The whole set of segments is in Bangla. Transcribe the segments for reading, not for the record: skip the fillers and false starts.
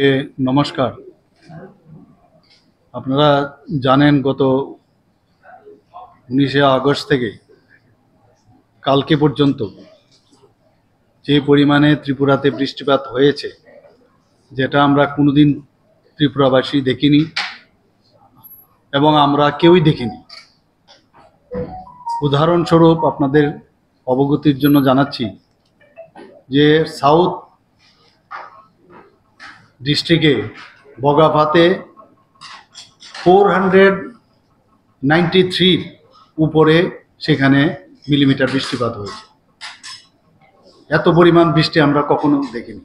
এ নমস্কার। আপনারা জানেন গত 19শে আগস্ট থেকে কালকে পর্যন্ত যে পরিমাণে ত্রিপুরাতে বৃষ্টিপাত হয়েছে, যেটা আমরা কোনোদিন ত্রিপুরাবাসী দেখিনি এবং আমরা কেউই দেখিনি। উদাহরণস্বরূপ আপনাদের অবগতির জন্য জানাচ্ছি যে সাউথ ডিস্ট্রিক্টে বগাভাতে 493 উপরে সেখানে মিলিমিটার বৃষ্টিপাত হয়েছে। এত পরিমাণ বৃষ্টি আমরা কখনো দেখিনি।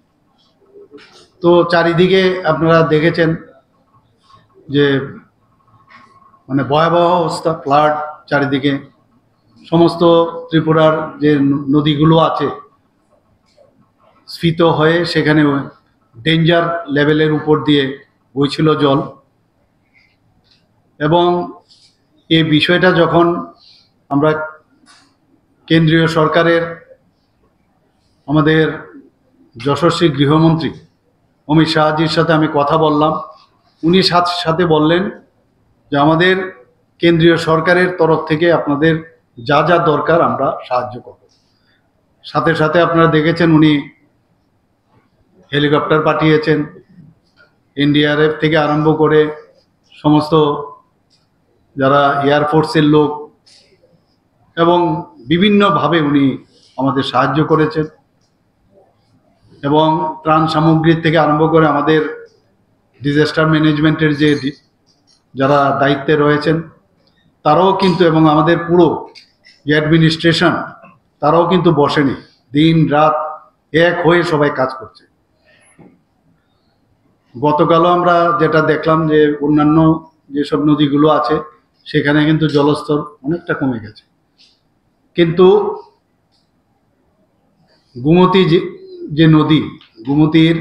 তো চারিদিকে আপনারা দেখেছেন যে মানে ভয়াবহ অবস্থা, ফ্লাড চারিদিকে। সমস্ত ত্রিপুরার যে নদীগুলো আছে স্ফীত হয়ে সেখানে ডেঞ্জার লেভেলের উপর দিয়ে বইছিল জল। এবং এই বিষয়টা যখন আমরা কেন্দ্রীয় সরকারের আমাদের যশস্বী গৃহমন্ত্রী অমিত শাহজির সাথে আমি কথা বললাম, উনি সাথে বললেন যে আমাদের কেন্দ্রীয় সরকারের তরফ থেকে আপনাদের যা যা দরকার আমরা সাহায্য করব। সাথে সাথে আপনারা দেখেছেন উনি হেলিকপ্টার পাঠিয়েছেন, এনডিআরএফ থেকে আরম্ভ করে সমস্ত যারা এয়ারফোর্সের লোক, এবং বিভিন্নভাবে উনি আমাদের সাহায্য করেছেন। এবং ত্রাণ সামগ্রী থেকে আরম্ভ করে আমাদের ডিজাস্টার ম্যানেজমেন্টের যে যারা দায়িত্বে রয়েছেন তারাও কিন্তু, এবং আমাদের পুরো যে অ্যাডমিনিস্ট্রেশন তারাও কিন্তু বসেনি, দিন রাত এক হয়ে সবাই কাজ করছে। গতকালও আমরা যেটা দেখলাম যে অন্যান্য যেসব নদীগুলো আছে সেখানে কিন্তু জলস্তর অনেকটা কমে গেছে, কিন্তু গোমতী যে নদী, গোমতীর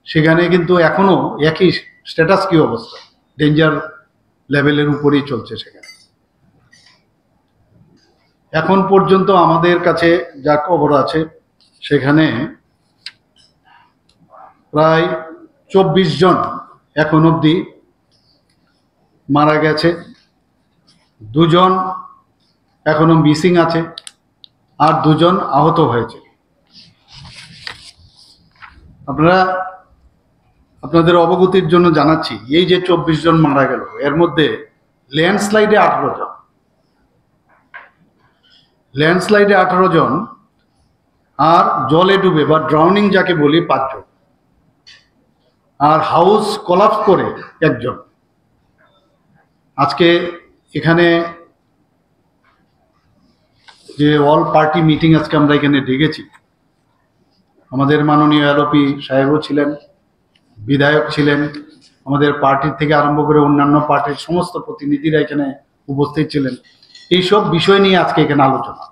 সেখানে কিন্তু এখনো একই স্ট্যাটাস কি অবস্থা, ডেঞ্জার লেভেলের উপরেই চলছে। সেখানে এখন পর্যন্ত আমাদের কাছে যা খবর আছে সেখানে প্রায় 24 জন এখন অবধি মারা গেছে, 2 জন এখনো মিসিং আছে, আর 2 জন আহত হয়েছে। আপনাদের অবগতির জন্য জানাচ্ছি, এই যে 24 জন মারা গেল এর মধ্যে ল্যান্ডস্লাইডে 18 জন, ল্যান্ডস্লাইডে 18 জন, আর জলে ডুবে বা ড্রাউনিং যাকে বলি 5 জন, আর হাউস কোলাপস করে 1 জন। আজকে এখানে যে অল পার্টি মিটিং আজকে আমরা এখানে ডেকেছি, আমাদের মাননীয় এলওপি সাহেবও ছিলেন, বিধায়ক ছিলেন, আমাদের পার্টির থেকে আরম্ভ করে অন্যান্য পার্টির সমস্ত প্রতিনিধিরা এখানে উপস্থিত ছিলেন। এইসব বিষয় নিয়ে আজকে এখানে আলোচনা।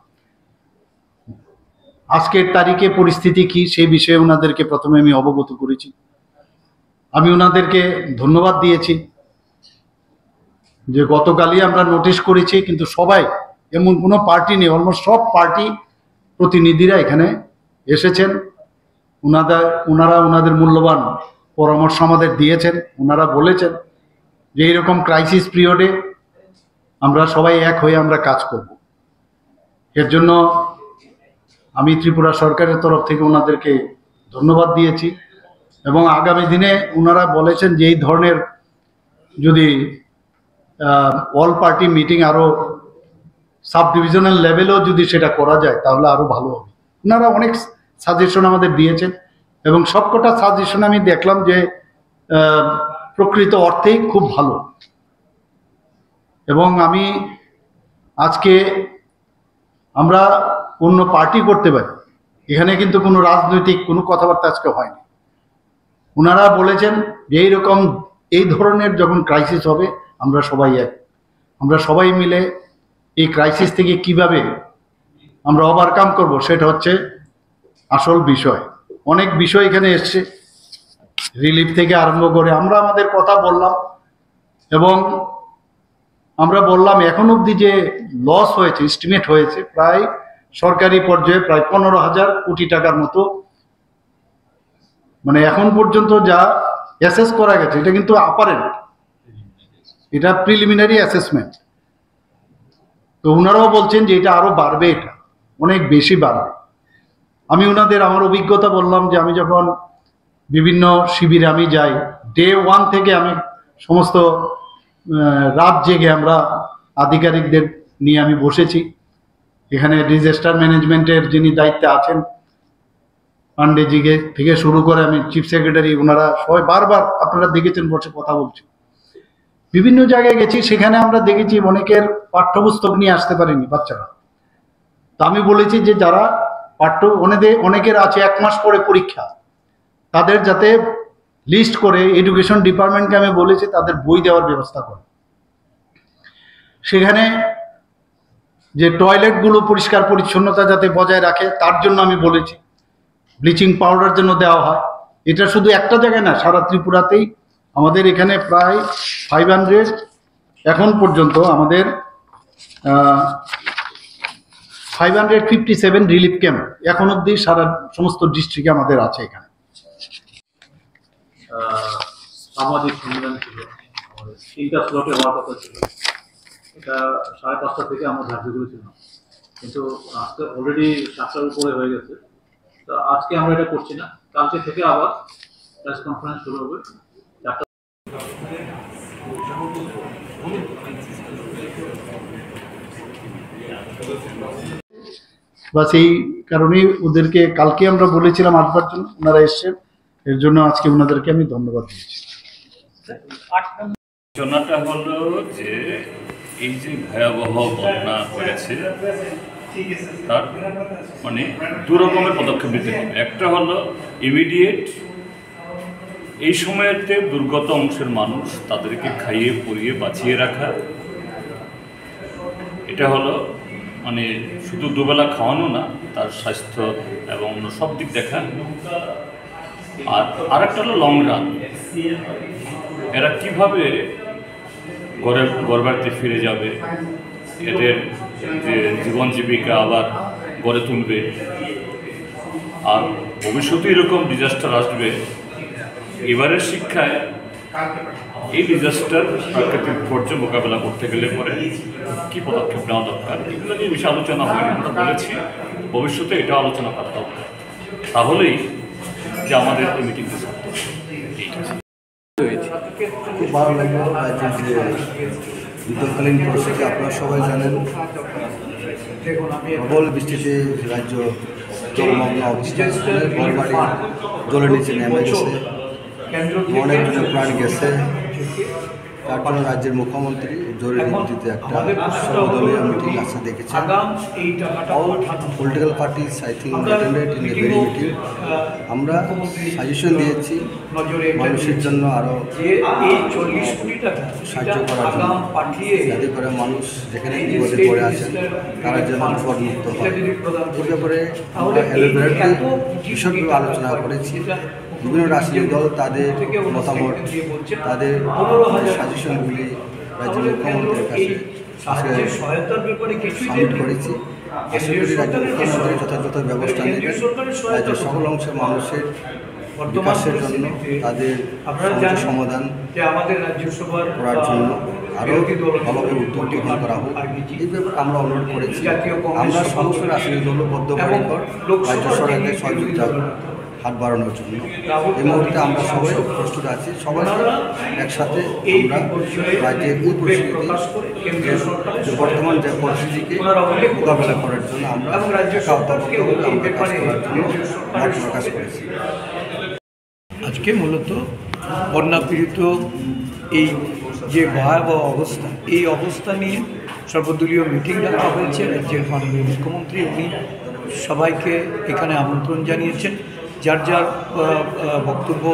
আজকের তারিখে পরিস্থিতি কি সেই বিষয়ে ওনাদেরকে প্রথমে আমি অবগত করেছি। আমি ওনাদেরকে ধন্যবাদ দিয়েছি যে গতকালই আমরা নোটিশ করেছি, কিন্তু সবাই, এমন কোনো পার্টি নেই, অলমোস্ট সব পার্টি প্রতিনিধিরা এখানে এসেছেন। ওনারা ওনাদের মূল্যবান পরামর্শ আমাদের দিয়েছেন। ওনারা বলেছেন যে এইরকম ক্রাইসিস পিরিয়ডে আমরা সবাই এক হয়ে আমরা কাজ করব। এর জন্য আমি ত্রিপুরা সরকারের তরফ থেকে ওনাদেরকে ধন্যবাদ দিয়েছি। এবং আগামী দিনে ওনারা বলেছেন যে এই ধরনের যদি অল পার্টি মিটিং আরও সাব ডিভিশনাল লেভেলেও যদি সেটা করা যায় তাহলে আরও ভালো হবে। ওনারা অনেক সাজেশন আমাদের দিয়েছেন, এবং সবকটা সাজেশন আমি দেখলাম যে প্রকৃত অর্থেই খুব ভালো। এবং আমি আজকে আমরা অন্য পার্টি করতে পারি, এখানে কিন্তু কোনো রাজনৈতিক কোনো কথাবার্তা আজকে হয়নি। ওনারা বলেছেন যে এইরকম এই ধরনের যখন ক্রাইসিস হবে আমরা সবাই মিলে এই ক্রাইসিস থেকে কিভাবে আমরা ওভারকাম করব সেটা হচ্ছে আসল বিষয়। অনেক বিষয় এখানে এসছে, রিলিফ থেকে আরম্ভ করে আমরা আমাদের কথা বললাম, এবং আমরা বললাম এখন অবধি যে লস হয়েছে, এস্টিমেট হয়েছে প্রায় সরকারি পর্যায়ে প্রায় 15,000 কোটি টাকার মতো। মানে এখন পর্যন্ত যা অ্যাসেস করা গেছে, এটা কিন্তু আপারেন্ট, এটা প্রিলিমিনারি অ্যাসেসমেন্ট। তো ওনারাও বলছেন যে এটা আরো বাড়বে, এটা অনেক বেশি বাড়বে। আমি ওনাদের আমার অভিজ্ঞতা বললাম যে আমি যখন বিভিন্ন শিবিরে আমি যাই, ডে 1 থেকে আমি সমস্ত রাত জেগে আমরা আধিকারিকদের নিয়ে আমি বসেছি। এখানে ডিজাস্টার ম্যানেজমেন্টের যিনি দায়িত্বে আছেন পান্ডেজিকে থেকে শুরু করে আমি চিফ সেক্রেটারি, ওনারা সবাই বারবার আপনারা দেখেছেন বসে কথা বলছি। বিভিন্ন জায়গায় গেছি, সেখানে আমরা দেখেছি অনেকের পাঠ্যপুস্তক নিয়ে আসতে পারেনি বাচ্চারা। তা আমি বলেছি যে যারা অনেকের আছে 1 মাস পরে পরীক্ষা, তাদের যাতে লিস্ট করে এডুকেশন ডিপার্টমেন্টকে আমি বলেছি তাদের বই দেওয়ার ব্যবস্থা করে। সেখানে যে টয়লেটগুলো পরিষ্কার পরিচ্ছন্নতা যাতে বজায় রাখে তার জন্য আমি বলেছি ব্লিচিং পাউডার যেন দেওয়া হয়। এটা শুধু একটা জায়গায় না, সারা ত্রিপুরাতেই আমাদের এখানে প্রায় 500 এখন পর্যন্ত আমাদের 557 রিলিফ ক্যাম্প এখন অবধি সারা সমস্ত ডিস্ট্রিক্টে আমাদের আছে। এখানে সামাজিক সম্মেলন ছিল, আমাদের 3টা স্লটে হওয়ার কথা ছিল, এটা 5:30 থেকে আমরা ধার্য করেছিলাম, কিন্তু আজকে অলরেডি 7টার উপরে হয়ে গেছে। তো আজকে আমরা এটা করছি না, কালকে থেকে আবার প্রেস কনফারেন্স শুরু হবে। বাস এই কারণেই ওদেরকে কালকে আমরা বলেছিলাম আসবার জন্য, ওনারা এসছেন, এর জন্য আজকে ওনাদেরকে আমি ধন্যবাদ দিচ্ছি। ঘটনাটা হলো যে এই যে ভয়াবহ বন্যা হয়েছে তার মানে দু রকমের পদক্ষেপ নিতে হবে। একটা হলো ইমিডিয়েট এই সময়তে দুর্গত অংশের মানুষ তাদেরকে খাইয়ে পরিয়ে বাঁচিয়ে রাখা, এটা হলো মানে শুধু দুবেলা খাওয়ানো না, তার স্বাস্থ্য এবং অন্য সব দিক দেখা। আর আরেকটা হলো লং রান, এরা কীভাবে ঘর বাড়িতে ফিরে যাবে, এদের যে জীবন জীবিকা আবার গড়ে তুলবে। আর ভবিষ্যতে এরকম ডিজাস্টার আসবে, এবারের শিক্ষায় এই ডিজাস্টার প্রাকৃতিক বিপর্যয় মোকাবেলা করতে গেলে পরে কী পদক্ষেপ নেওয়া দরকার, এগুলো নিয়ে বেশি আলোচনা হয়নি। আমরা বলেছি ভবিষ্যতে এটা আলোচনা করা দরকার, তাহলেই যে আমাদের এই মিটিংটা সত্য। খুব ভালো লাগলো রাজ্যের যে বিপদকালীন পরিস্থিতি, আপনারা সবাই জানেন প্রবল বৃষ্টিতে রাজ্য জলমগ্ন অবস্থা, ঘরবাড়ি জলের নিচে নেমে গেছে, অনেকজনের প্রাণ গেছে। তার জন্য রাজ্যের মুখ্যমন্ত্রী জরুরি ভিত্তিতে একটা সর্বদলীয় মিটিং আসতে দেখেছেন। All political parties I think attended in the very meeting. আমরা সাজেশন দিয়েছি মানুষের জন্য আরও সাহায্য করার জন্য, যাতে করে মানুষ যেখানে বিপদে পড়ে আছেন তারা যেন বিপদমুক্ত হয়। এই ব্যাপারে আমরা এলোভেরাটি ভীষণভাবে আলোচনা করেছি। বিভিন্ন রাজনৈতিক দল তাদের মতামত, তাদের সাজেশনগুলি রাজ্যের মুখ্যমন্ত্রীর কাছে সাবমিট করেছি। আশা করি রাজ্য মুখ্যমন্ত্রী যথাযথ ব্যবস্থা নেবেন, রাজ্যের সকল অংশের মানুষের বিকাশের জন্য, তাদের সমাধান করার জন্য আরও ভালোভাবে উদ্যোগ গ্রহণ করা হোক, এই ব্যাপারে আমরা অনুরোধ করেছি। আমরা সমস্ত রাজনৈতিক দল বদ্ধপরিকর রাজ্য সরকারের সহযোগিতা হাত বাড়ানোর জন্য। এই মুহূর্তে আমরা সবাই প্রস্তুত আছি, সবাই একসাথে আমরা রাজ্যের এই পরিস্থিতি, যে বর্তমান যে পরিস্থিতিকে মোকাবেলা করার জন্য আমরা আমরা কাজ করার জন্য মত প্রকাশ করেছি। আজকে মূলত বন্যাপীড়িত এই যে ভয়াবহ অবস্থা, এই অবস্থা নিয়ে সর্বদলীয় মিটিং ডাকা হয়েছে। রাজ্যের মাননীয় মুখ্যমন্ত্রী উনি সবাইকে এখানে আমন্ত্রণ জানিয়েছেন, যার যার বক্তব্য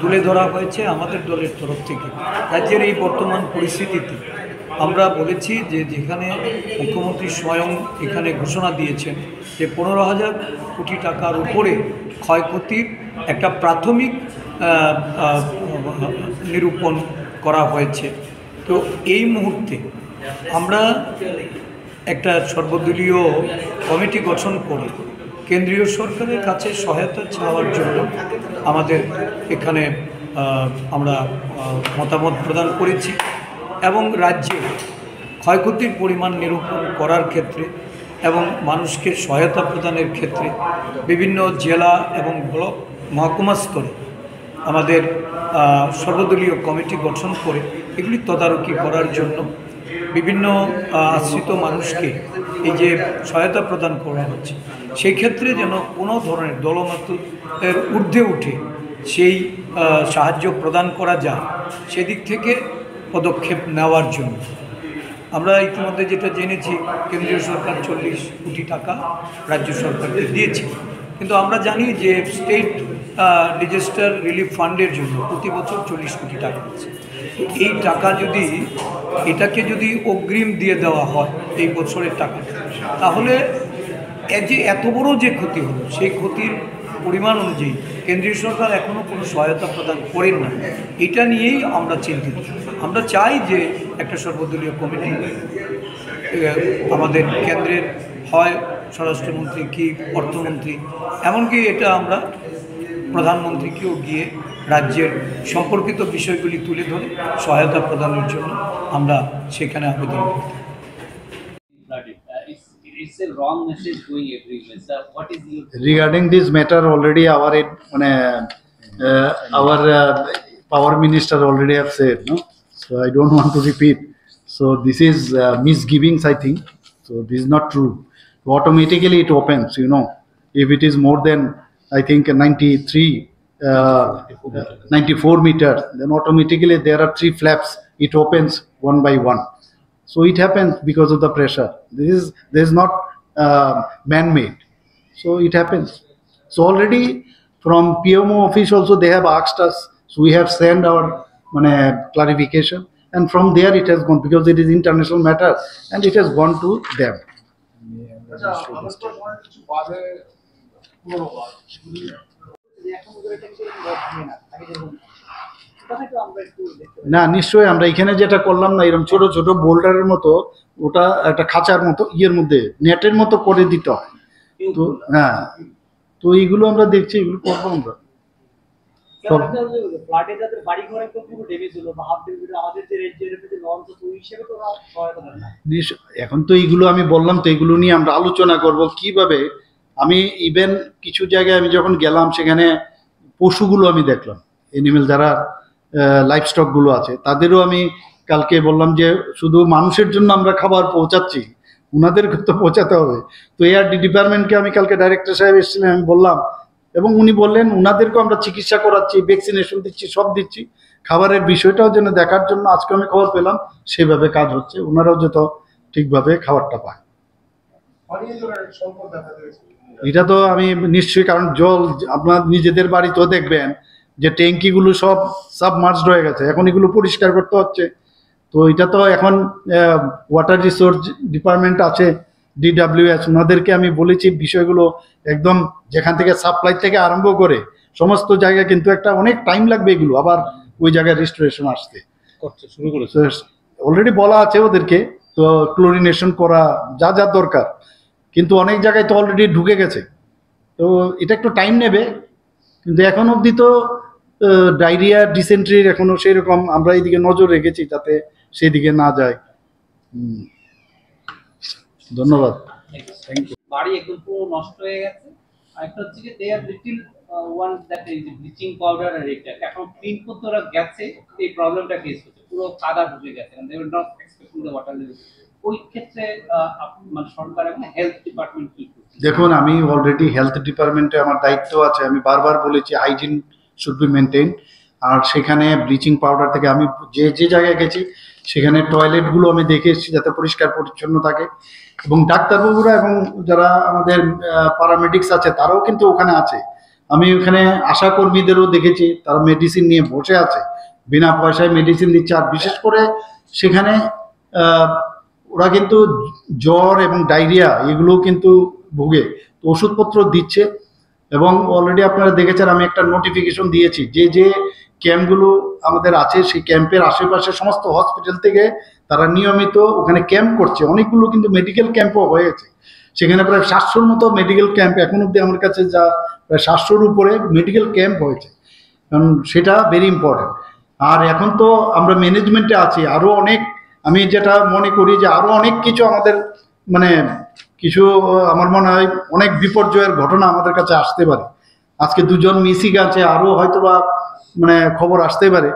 তুলে ধরা হয়েছে আমাদের দলের তরফ থেকে। রাজ্যের এই বর্তমান পরিস্থিতিতে আমরা বলেছি যে যেখানে মুখ্যমন্ত্রী স্বয়ং এখানে ঘোষণা দিয়েছেন যে 15,000 কোটি টাকার উপরে ক্ষয়ক্ষতির একটা প্রাথমিক নিরূপণ করা হয়েছে। তো এই মুহূর্তে আমরা একটা সর্বদলীয় কমিটি গঠন করে কেন্দ্রীয় সরকারের কাছে সহায়তা চাওয়ার জন্য আমাদের এখানে আমরা মতামত প্রদান করেছি এবং রাজ্যে ক্ষয়ক্ষতির পরিমাণ নিরূপণ করার ক্ষেত্রে এবং মানুষকে সহায়তা প্রদানের ক্ষেত্রে বিভিন্ন জেলা এবং ব্লক মহকুমা স্তরে আমাদের সর্বদলীয় কমিটি গঠন করে এগুলি তদারকি করার জন্য বিভিন্ন আশ্রিত মানুষকে এই যে সহায়তা প্রদান করা হচ্ছে সেই ক্ষেত্রে যেন কোনো ধরনের দলমতের ঊর্ধ্বে উঠে সেই সাহায্য প্রদান করা যায় সেদিক থেকে পদক্ষেপ নেওয়ার জন্য আমরা ইতিমধ্যে যেটা জেনেছি কেন্দ্রীয় সরকার 40 কোটি টাকা রাজ্য সরকারকে দিয়েছে, কিন্তু আমরা জানি যে স্টেট ডিজাস্টার রিলিফ ফান্ডের জন্য প্রতি বছর 40 কোটি টাকা আছে। এই টাকা যদি এটাকে যদি অগ্রিম দিয়ে দেওয়া হয় এই বছরের টাকা, তাহলে যে এত বড় যে ক্ষতি হলো সেই ক্ষতির পরিমাণ অনুযায়ী কেন্দ্রীয় সরকার এখনও কোনো সহায়তা প্রদান করেন না। এটা নিয়েই আমরা চিন্তিত। আমরা চাই যে একটা সর্বদলীয় কমিটি আমাদের কেন্দ্রের হয় স্বরাষ্ট্রমন্ত্রী কি অর্থমন্ত্রী, এমনকি এটা আমরা প্রধানমন্ত্রীকেও গিয়ে রাজ্যের সম্পর্কিত বিষয়গুলি তুলে ধরে সহায়তা প্রদানের জন্য আমরা সেখানে আবেদন করতে। It's a wrong message going everywhere. Sir, what is your Regarding this matter, already our power minister already have said, no? So I don't want to repeat. So this is misgivings, I think. So this is not true. Automatically it opens, you know. If it is more than, I think, 94 meters, then automatically there are 3 flaps. It opens one by one. So it happens because of the pressure. This is not man-made. So it happens. So already from PMO office also they have asked us. So we have sent our clarification, and from there it has gone because it is international matter, and it has gone to them. না নিশ্চয়ই আমরা এখানে যেটা করলাম না এরকম ছোট ছোট বোল্ডারের মতো ওটা একটা খাঁচার মতো ইয়ের মধ্যে নেটের মতো করে দিতে হয়। তো হ্যাঁ, তো এইগুলো আমরা দেখছি, এগুলো করবো আমরা। এখন তো এইগুলো আমি বললাম, তো এইগুলো নিয়ে আমরা আলোচনা করব কিভাবে। আমি ইভেন কিছু জায়গায় আমি যখন গেলাম সেখানে পশুগুলো আমি দেখলাম, এনিমেল যারা লাইফ স্টকগুলো আছে তাদেরও আমি কালকে বললাম যে শুধু মানুষের জন্য আমরা খাবার পৌঁছাচ্ছি, ওনাদেরকে তো পৌঁছাতে হবে। তো এআরডি ডিপার্টমেন্টকে আমি কালকে ডাইরেক্টর সাহেব এসেছিলেন, আমি বললাম এবং উনি বললেন ওনাদেরকেও আমরা চিকিৎসা করাচ্ছি, ভ্যাকসিনেশন দিচ্ছি, সব দিচ্ছি। খাবারের বিষয়টাও যেন দেখার জন্য আজকে আমি খবর পেলাম সেভাবে কাজ হচ্ছে, ওনারাও যত ঠিকভাবে খাবারটা পায়। এটা তো আমি নিশ্চয়ই, কারণ জল আপনার নিজেদের বাড়িতেও দেখবেন যে ট্যাঙ্কিগুলো সব সাবমার্জড হয়ে গেছে, এখন এগুলো পরিষ্কার করতে হচ্ছে। তো এটা তো এখন ওয়াটার রিসোর্স ডিপার্টমেন্ট আছে, DWS, ওনাদেরকে আমি বলেছি বিষয়গুলো একদম যেখান থেকে সাপ্লাই থেকে আরম্ভ করে সমস্ত জায়গায়, কিন্তু একটা অনেক টাইম লাগবে এগুলো আবার ওই জায়গায় রিস্টোরেশন আসতে। শুরু করেছে অলরেডি বলা আছে ওদেরকে, তো ক্লোরিনেশন করা যা যা দরকার, কিন্তু অনেক জায়গায় তো অলরেডি ঢুকে গেছে। তো এটা একটু টাইম নেবে, কিন্তু এখন অবধি তো ডায়রিয়া ডিসেন্ট্রির এখনো সেই রকম আমরা এইদিকে নজর রেখেছি যাতে সেই দিকে না যায়। ধন্যবাদ। বাড়ি একদম পুরো নষ্ট হয়ে গেছে। আরেকটা হচ্ছে যে they are little one that is bleaching powder আর এটা এখন ক্লিন করতে ওরা গেছে, এই প্রবলেমটা ফেস হচ্ছে, পুরো কাদা ঢুকে গেছে, they will not expecting the water level. ওই ক্ষেত্রে মানে সরকার এবং হেলথ ডিপার্টমেন্ট কি করছে? দেখুন, আমি অলরেডি হেলথ ডিপার্টমেন্টে আমার দায়িত্ব আছে, আমি বারবার বলেছি হাইজিন শুড বি মেনটেন। আর সেখানে ব্লিচিং পাউডার থেকে আমি যে জায়গায় গেছি সেখানে টয়লেটগুলো আমি দেখে এসেছি যাতে পরিষ্কার পরিচ্ছন্ন থাকে, এবং ডাক্তারবাবুরা এবং যারা আমাদের প্যারামেডিক্স আছে তারাও কিন্তু ওখানে আছে। আমি ওখানে আশা কর্মীদেরও দেখেছি, তারা মেডিসিন নিয়ে বসে আছে, বিনা পয়সায় মেডিসিন দিচ্ছে। আর বিশেষ করে সেখানে ওরা কিন্তু জ্বর এবং ডায়রিয়া এগুলোও কিন্তু ভুগে, তো ওষুধপত্র দিচ্ছে। এবং অলরেডি আপনারা দেখেছেন আমি একটা নোটিফিকেশন দিয়েছি যে ক্যাম্পগুলো আমাদের আছে সেই ক্যাম্পের আশেপাশে সমস্ত হসপিটাল থেকে তারা নিয়মিত ওখানে ক্যাম্প করছে। অনেকগুলো কিন্তু মেডিকেল ক্যাম্পও হয়েছে, সেখানে প্রায় 700-র মতো মেডিকেল ক্যাম্প এখন অব্দি আমার কাছে যা প্রায় 700-র উপরে মেডিকেল ক্যাম্প হয়েছে। কারণ সেটা ভেরি ইম্পর্টেন্ট। আর এখন তো আমরা ম্যানেজমেন্টে আছি, আরও অনেক, আমি যেটা মনে করি যে আরও অনেক কিছু আমাদের মানে কিছু আমার মনে হয় অনেক বিপর্যয়ের ঘটনা আমাদের কাছে আসতে পারে। আজকে 2 জন মিসিং আছে, আরও হয়তো বা মানে খবর আসতে পারে।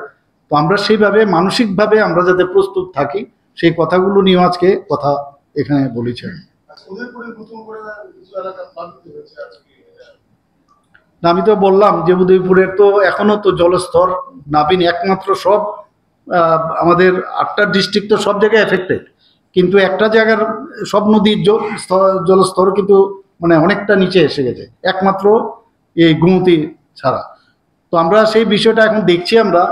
তো আমরা সেইভাবে মানসিকভাবে আমরা যাতে প্রস্তুত থাকি, সেই কথাগুলো নিয়েও আজকে কথা এখানে বলেছি। না, আমি তো বললাম যে উদয়পুরের তো এখনো তো জলস্তর নাবিন, একমাত্র সব আমাদের 8টা ডিস্ট্রিক্ট তো সব জায়গায় এফেক্টেড, কিন্তু একটা জায়গার সব নদীর জলস্তর কিন্তু মানে অনেকটা নিচে এসে গেছে, একমাত্র এই গোমতী ছাড়া। তো আমরা সেই বিষয়টা এখন দেখছি আমরা,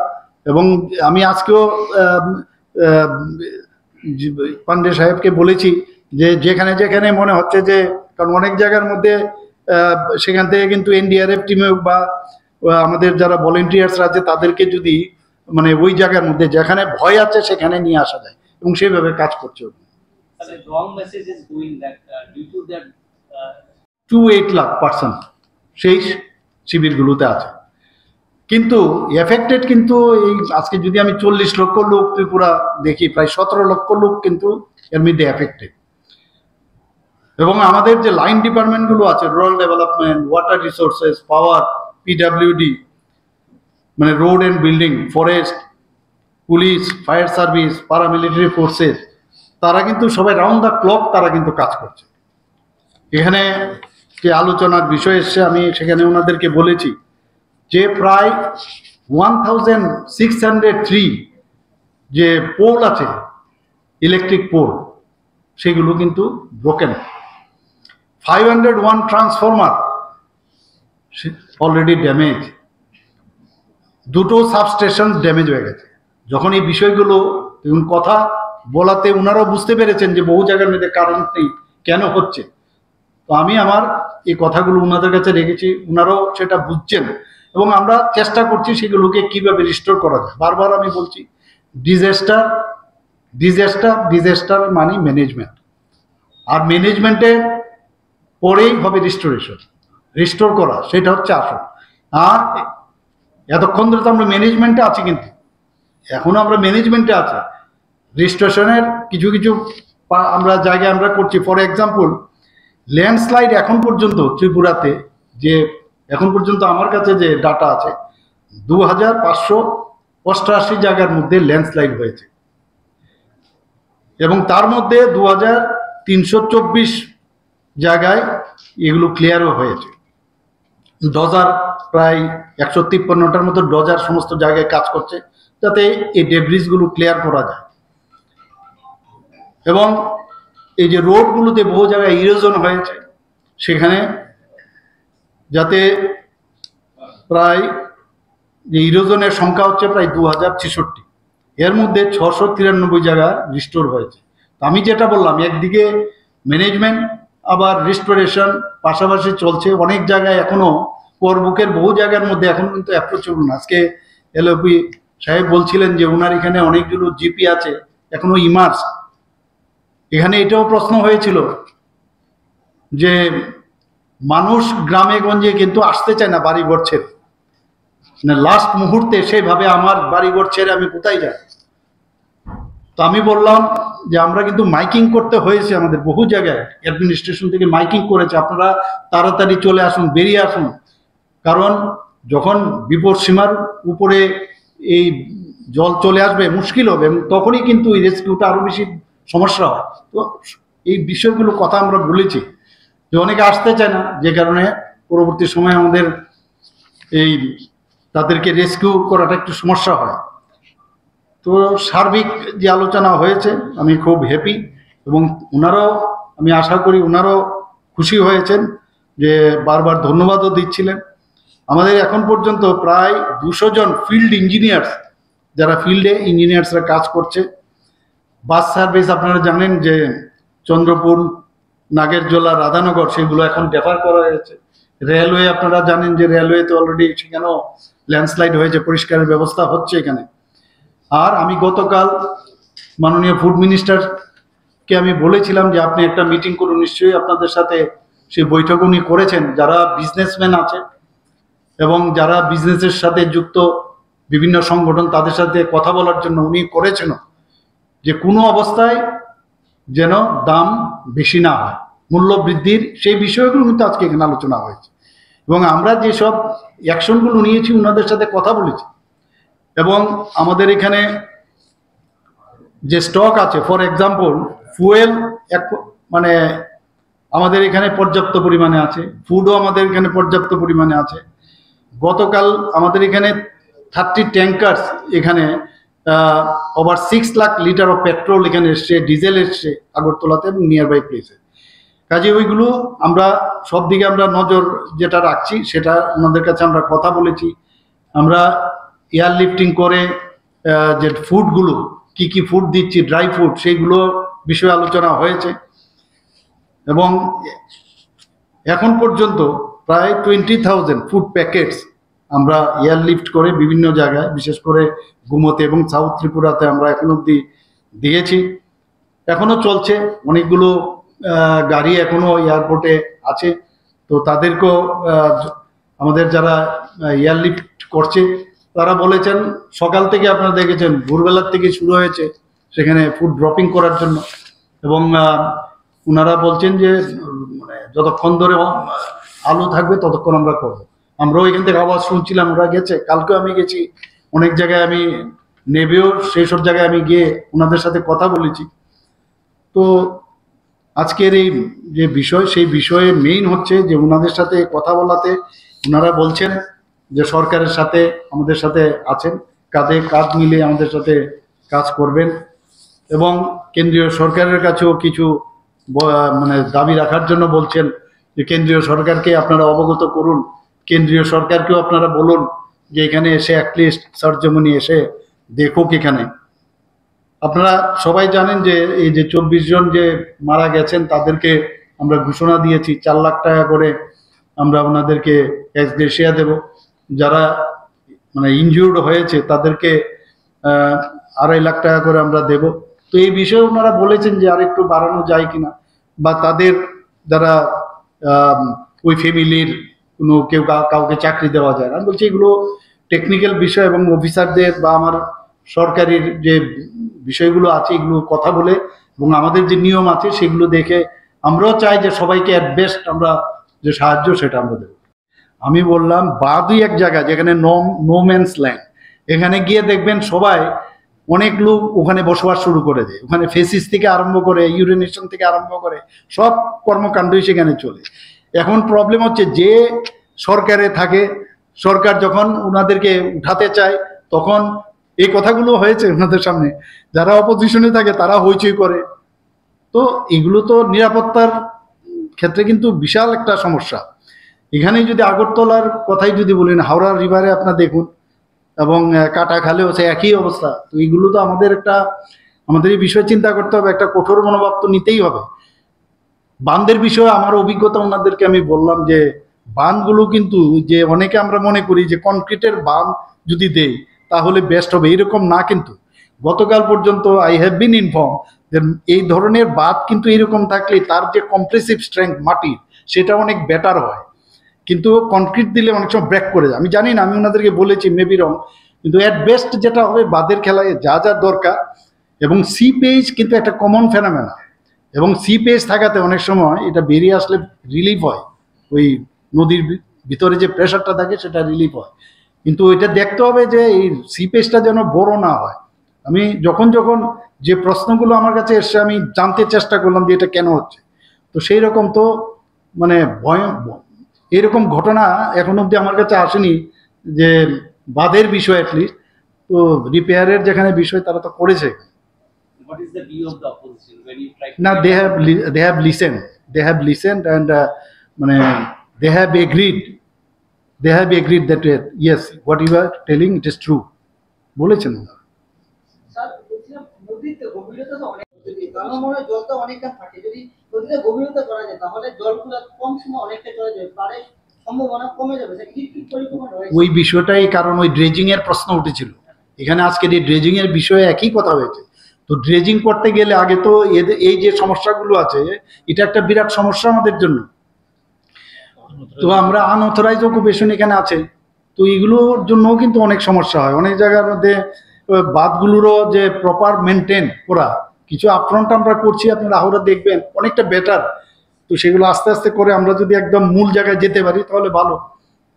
এবং আমি আজকেও পান্ডে সাহেবকে বলেছি যে যেখানে যেখানে মনে হচ্ছে যে, কারণ অনেক জায়গার মধ্যে সেখান থেকে কিন্তু এনডিআরএফ টিমে বা আমাদের যারা ভলেন্টিয়ার্সরা আছে তাদেরকে যদি মানে ওই জায়গার মধ্যে যেখানে ভয় আছে সেখানে নিয়ে আসা যায়, এবং সেইভাবে কাজ করছে। 2-8 লাখ পার্সন সেই শিবিরগুলোতে আছে, কিন্তু এফেক্টেড কিন্তু এই আজকে যদি আমি 40 লক্ষ লোক ত্রিপুরা দেখি, প্রায় 17 লক্ষ লোক কিন্তু এর মধ্যে এফেক্টেড। এবং আমাদের যে লাইন ডিপার্টমেন্টগুলো আছে, রুরাল ডেভেলপমেন্ট, ওয়াটার রিসোর্সেস, পাওয়ার, পিডাব্লিউডি, মানে road and building, forest, police, fire service, paramilitary forces, তারা কিন্তু সবাই রাউন্ড দ্য ক্লক তারা কিন্তু কাজ করছে। এখানে যে আলোচনার বিষয় এসছে, আমি সেখানে ওনাদেরকে বলেছি যে প্রায় 1603 যে পোল আছে, ইলেকট্রিক পোল, সেগুলো কিন্তু ব্রোকেন। 501 ট্রান্সফরমার অলরেডি ড্যামেজ, 2টো সাবস্টেশন ড্যামেজ হয়ে গেছে। যখন এই বিষয়গুলো কথা বলাতে ওনারাও বুঝতে পেরেছেন যে বহু জায়গার মধ্যে কারণ নেই, কেন হচ্ছে। তো আমি আমার এই কথাগুলো ওনাদের কাছে রেখেছি, ওনারাও সেটা বুঝছেন, এবং আমরা চেষ্টা করছি সেগুলোকে কিভাবে রিস্টোর করা যায়। বারবার আমি বলছি ডিজাস্টার ডিজাস্টার ডিজাস্টার মানে ম্যানেজমেন্ট, আর ম্যানেজমেন্টের পরেই হবে রিস্টোর করা, সেটা হচ্ছে আসল। আর এতক্ষণ ধরে তো আমরা ম্যানেজমেন্টে আছি, কিন্তু এখনো আমরা ম্যানেজমেন্টে আছি, রিস্টোরেশনের কিছু কিছু আমরা জায়গায় আমরা করছি। ফর এক্সাম্পল, ল্যান্ডস্লাইড এখন পর্যন্ত ত্রিপুরাতে যে এখন পর্যন্ত আমার কাছে যে ডাটা আছে, 2588 জায়গার মধ্যে ল্যান্ডস্লাইড হয়েছে, এবং তার মধ্যে 2324 জায়গায় এগুলো ক্লিয়ারও হয়েছে। ডজার প্রায় 153টার মতো ডজার সমস্ত জায়গায় কাজ করছে যাতে এই ডেব্রিজগুলো ক্লিয়ার করা যায়। এবং এই যে রোডগুলোতে বহু জায়গায় ইরোজন হয়েছে, সেখানে যাতে প্রায় যে ইরোজনের সংখ্যা হচ্ছে প্রায় 2066, এর মধ্যে 693 জায়গা রিস্টোর হয়েছে। তো আমি যেটা বললাম, একদিকে ম্যানেজমেন্ট আবার রিস্টোরেশন পাশাপাশি চলছে। অনেক জায়গায় এখনো কোরবুকের বহু জায়গার মধ্যে এখনো কিন্তু অ্যাপ্রোচেবল না। আজকে এলওপি সাহেব বলছিলেন যে ওনার এখানে অনেকগুলো জিপি আছে এখনো ইমার্স। এখানে এটাও প্রশ্ন হয়েছিল যে মানুষ গ্রামে গঞ্জে কিন্তু আসতে চায় না বাড়িঘর ছেড়ে, মানে লাস্ট মুহূর্তে সেইভাবে আমার বাড়িঘর ছেড়ে আমি কোথায় যাই। তো আমি বললাম যে আমরা কিন্তু মাইকিং করতে হয়েছে, আমাদের বহু জায়গায় অ্যাডমিনিস্ট্রেশন থেকে মাইকিং করেছে, আপনারা তাড়াতাড়ি চলে আসুন, বেরিয়ে আসুন, কারণ যখন বিপদ সীমার উপরে এই জল চলে আসবে মুশকিল হবে, এবং তখনই কিন্তু এই রেস্কিউটা আরও বেশি সমস্যা হয়। তো এই বিষয়গুলো কথা আমরা বলেছি যে অনেকে আসতে চায় না, যে কারণে পরবর্তী সময়ে আমাদের এই তাদেরকে রেস্কিউ করাটা একটু সমস্যা হয়। তো সার্বিক যে আলোচনা হয়েছে আমি খুব হ্যাপি, এবং ওনারাও আমি আশা করি ওনারাও খুশি হয়েছেন, যে বারবার ধন্যবাদও দিচ্ছিলেন। আমাদের এখন পর্যন্ত প্রায় 200 জন ফিল্ড ইঞ্জিনিয়ার্স, যারা ফিল্ডে ইঞ্জিনিয়ার্সরা কাজ করছে। বাস সার্ভিস আপনারা জানেন যে চন্দ্রপুর, নাগেরজোলা, রাধানগর, সেগুলো এখন ডেফার করা হয়েছে। রেলওয়ে আপনারা জানেন যে রেলওয়েতে অলরেডি সেখানেও ল্যান্ডস্লাইড হয়েছে, পরিষ্কারের ব্যবস্থা হচ্ছে এখানে। আর আমি গতকাল মাননীয় ফুড মিনিস্টারকে আমি বলেছিলাম যে আপনি একটা মিটিং করুন, নিশ্চয়ই আপনাদের সাথে সেই বৈঠক উনি করেছেন। যারা বিজনেসম্যান আছে এবং যারা বিজনেসের সাথে যুক্ত বিভিন্ন সংগঠন তাদের সাথে কথা বলার জন্য উনি করেছেন যে কোনো অবস্থায় যেন দাম বেশি না হয়, মূল্য বৃদ্ধির সেই বিষয়গুলো কিন্তু আজকে এখানে আলোচনা হয়েছে। এবং আমরা যেসব অ্যাকশনগুলো নিয়েছি ওনাদের সাথে কথা বলেছি, এবং আমাদের এখানে যে স্টক আছে, ফর এক্সাম্পল ফুয়েল মানে আমাদের এখানে পর্যাপ্ত পরিমাণে আছে, ফুডও আমাদের এখানে পর্যাপ্ত পরিমাণে আছে। গতকাল আমাদের এখানে 30 ট্যাঙ্কার্স এখানে over 6 lakh litre of petrol এখানে এসছে, ডিজেল এসছে আগরতলাতে এবং নিয়ার বাই প্লেসে। কাজে ওইগুলো আমরা সব দিকে আমরা নজর যেটা রাখছি সেটা ওনাদের কাছে আমরা কথা বলেছি। আমরা এয়ার লিফটিং করে যে ফুডগুলো কি কি ফুড দিচ্ছি, ড্রাই ফুড, সেইগুলো বিষয়ে আলোচনা হয়েছে। এবং এখন পর্যন্ত প্রায় 20,000 ফুড প্যাকেটস আমরা এয়ারলিফট করে বিভিন্ন জায়গায়, বিশেষ করে গুমতে এবং সাউথ ত্রিপুরাতে আমরা এখন অবধি দিয়েছি। এখনো চলছে, অনেকগুলো গাড়ি এখনো এয়ারপোর্টে আছে। তো তাদেরকেও আমাদের যারা এয়ারলিফট করছে তারা বলেছেন সকাল থেকে আপনারা দেখেছেন ভোরবেলার থেকে শুরু হয়েছে সেখানে ফুড ড্রপিং করার জন্য। এবং ওনারা বলছেন যে মানে যতক্ষণ ধরে আলো থাকবে ততক্ষণ আমরা করবো। আমরাও এখান থেকে আওয়াজ শুনছিলাম, ওরা গেছে, কালকেও আমি গেছি, অনেক জায়গায় আমি নেবেও সেই সব জায়গায় আমি গিয়ে ওনাদের সাথে কথা বলেছি। তো আজকের এই যে বিষয়, সেই বিষয়ে মেইন হচ্ছে যে ওনাদের সাথে কথা বলাতে ওনারা বলছেন যে সরকারের সাথে আমাদের সাথে আছেন, কাঁধে কাঁধ মিলিয়ে আমাদের সাথে কাজ করবেন। এবং কেন্দ্রীয় সরকারের কাছেও কিছু মানে দাবি রাখার জন্য বলছেন যে কেন্দ্রীয় সরকারকে আপনারা অবগত করুন, কেন্দ্রীয় সরকারকেও আপনারা বলুন যে এখানে এসে অ্যাটলিস্ট সার্জমনি এসে দেখুক। এখানে আপনারা সবাই জানেন যে এই যে 24 জন যে মারা গেছেন তাদেরকে আমরা ঘোষণা দিয়েছি 4 লাখ টাকা করে আমরা ওনাদেরকে এক্স গ্রেশিয়া দেব। যারা মানে ইনজিউর্ড হয়েছে তাদেরকে 2.5 লাখ টাকা করে আমরা দেব। তো এই বিষয়ে ওনারা বলেছেন যে আর একটু বাড়ানো যায় কিনা, বা তাদের যারা ওই ফ্যামিলির কোনো কেউ কাউকে চাকরি দেওয়া যায় না। আমি বলছি এগুলো টেকনিক্যাল বিষয় এবং অফিসারদের বা আমার সরকারের যে বিষয়গুলো আছে এগুলো কথা বলে এবং আমাদের যে নিয়ম আছে সেগুলো দেখে আমরাও চাই যে সবাইকে অ্যাট বেস্ট আমরা যে সাহায্য সেটা আমরা দেবো। আমি বললাম বাদই এক জায়গা যেখানে নো ম্যানস ল্যান্ড, এখানে গিয়ে দেখবেন সবাই অনেক লোক ওখানে বসবাস শুরু করে দেয়। ওখানে ফেসিস থেকে আরম্ভ করে ইউরিনেশন থেকে আরম্ভ করে সব কর্মকাণ্ডই সেখানে চলে। এখন প্রবলেম হচ্ছে যে সরকারে থাকে, সরকার যখন ওনাদেরকে উঠাতে চায় তখন এই কথাগুলো হয়েছে ওনাদের সামনে, যারা অপোজিশনে থাকে তারা হইচই করে। তো এগুলো তো নিরাপত্তার ক্ষেত্রে কিন্তু বিশাল একটা সমস্যা। এখানে যদি আগরতলার কথাই যদি বলেন, হাওড়া রিভারে আপনার দেখুন এবং কাটাখালেও সে একই অবস্থা। তো এইগুলো তো আমাদের এই বিষয়ে চিন্তা করতে হবে, একটা কঠোর মনোভাব তো নিতেই হবে। বাঁধের বিষয়ে আমার অভিজ্ঞতা ওনাদেরকে আমি বললাম যে বাঁধগুলো কিন্তু যে অনেকে আমরা মনে করি যে কনক্রিটের বাঁধ যদি দেই তাহলে বেস্ট হবে, এরকম না। কিন্তু গতকাল পর্যন্ত আই হ্যাভ বিন ইনফর্ম যে এই ধরনের বাঁধ কিন্তু এরকম থাকলে তার যে কম্প্রেসিভ স্ট্রেংথ মাটির সেটা অনেক বেটার হয়, কিন্তু কনক্রিট দিলে অনেক সময় ব্রেক করে যায়। আমি জানি না, আমি ওনাদেরকে বলেছি মেবি রং, কিন্তু অ্যাট বেস্ট যেটা হবে বাঁধের খেলায় যা যা দরকার। এবং সি পেজ কিন্তু একটা কমন ফেনোমেনা, এবং সি পেজ থাকাতে অনেক সময় এটা বেরিয়ে আসলে রিলিফ হয়, ওই নদীর ভিতরে যে প্রেশারটা থাকে সেটা রিলিফ হয়। কিন্তু এটা দেখতে হবে যে এই সি পেজটা যেন বড় না হয়। আমি যখন যে প্রশ্নগুলো আমার কাছে এসছে আমি জানতে চেষ্টা করলাম যে এটা কেন হচ্ছে। তো সেই রকম তো মানে এরকম ঘটনা এখন অবধি আমার কাছে আসেনি যে বাঁধের বিষয় অ্যাটলিস্ট। তো রিপেয়ারের যেখানে বিষয় তারা তো করেছে। What is the view of the opposition when you try to... Now they have listened and they have agreed that yes, what you are telling it is true. বলেছেন স্যার, বলছিলাম নদীতে গভীরতা তো অনেক, আমার মনে হয় জলটা অনেকটা থাকে। যদি নদীতে গভীরতা করা যায় তাহলে জলগুলো কম সময় অনেকটা চলে যাবে, পারে সম্ভাবনা কমে যাবে। কি পরিকল্পনা রয়েছে ওই বিষয়টাই, কারণ ওই ড্রেজিং এর প্রশ্ন উঠেছিল এখানে। আজকের এই ড্রেজিং এর বিষয়ে একই কথা হয়েছে। তো ড্রেজিং করতে গেলে আগে তো এই যে সমস্যাগুলো আছে এটা একটা বিরাট সমস্যা আমাদের জন্য। তো আমরা আনঅথরাইজ অকুপেশন এখানে আছে, তো এগুলোর জন্যও কিন্তু অনেক সমস্যা হয়। অনেক জায়গার মধ্যে বাঁধগুলোরও যে প্রপার মেনটেন করা, কিছু আপফ্রন্ট আমরা করছি, আপনারা আহরা দেখবেন অনেকটা বেটার। তো সেগুলো আস্তে আস্তে করে আমরা যদি একদম মূল জায়গায় যেতে পারি তাহলে ভালো।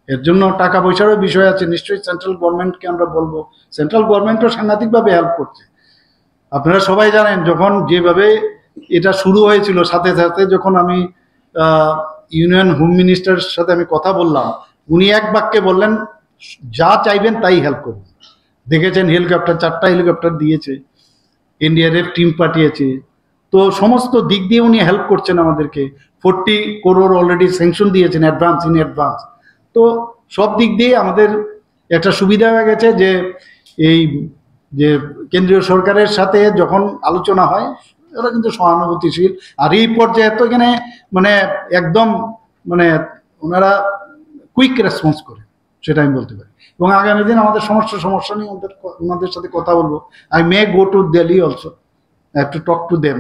এর জন্য টাকা পয়সারও বিষয় আছে, নিশ্চয়ই সেন্ট্রাল গভর্নমেন্টকে আমরা বলবো। সেন্ট্রাল গভর্নমেন্টও সাংঘাতিকভাবে হেল্প করছে। আপনারা সবাই জানেন যখন যেভাবে এটা শুরু হয়েছিল, সাথে সাথে যখন আমি ইউনিয়ন হোম মিনিস্টারের সাথে আমি কথা বললাম, উনি এক বাক্যে বললেন যা চাইবেন তাই হেল্প করবেন। দেখেছেন হেলিকপ্টার, 4টা হেলিকপ্টার দিয়েছে, এনডিআরএফ টিম পাঠিয়েছে। তো সমস্ত দিক দিয়ে উনি হেল্প করছেন আমাদেরকে। 40 crore অলরেডি স্যাংশন দিয়েছেন ইন অ্যাডভান্স। তো সব দিক দিয়ে আমাদের একটা সুবিধা হয়ে গেছে যে এই যে কেন্দ্রীয় সরকারের সাথে যখন আলোচনা হয় ওরা কিন্তু সহানুভূতিশীল। আর এই পর্যায়ে তো এখানে মানে একদম মানে ওনারা কুইক রেসপন্স করে, সেটা আমি বলতে পারি। এবং আগামী দিন আমাদের সমস্যা নিয়ে ওনাদের সাথে কথা বলবো। I may go to Delhi also, I have to talk to them.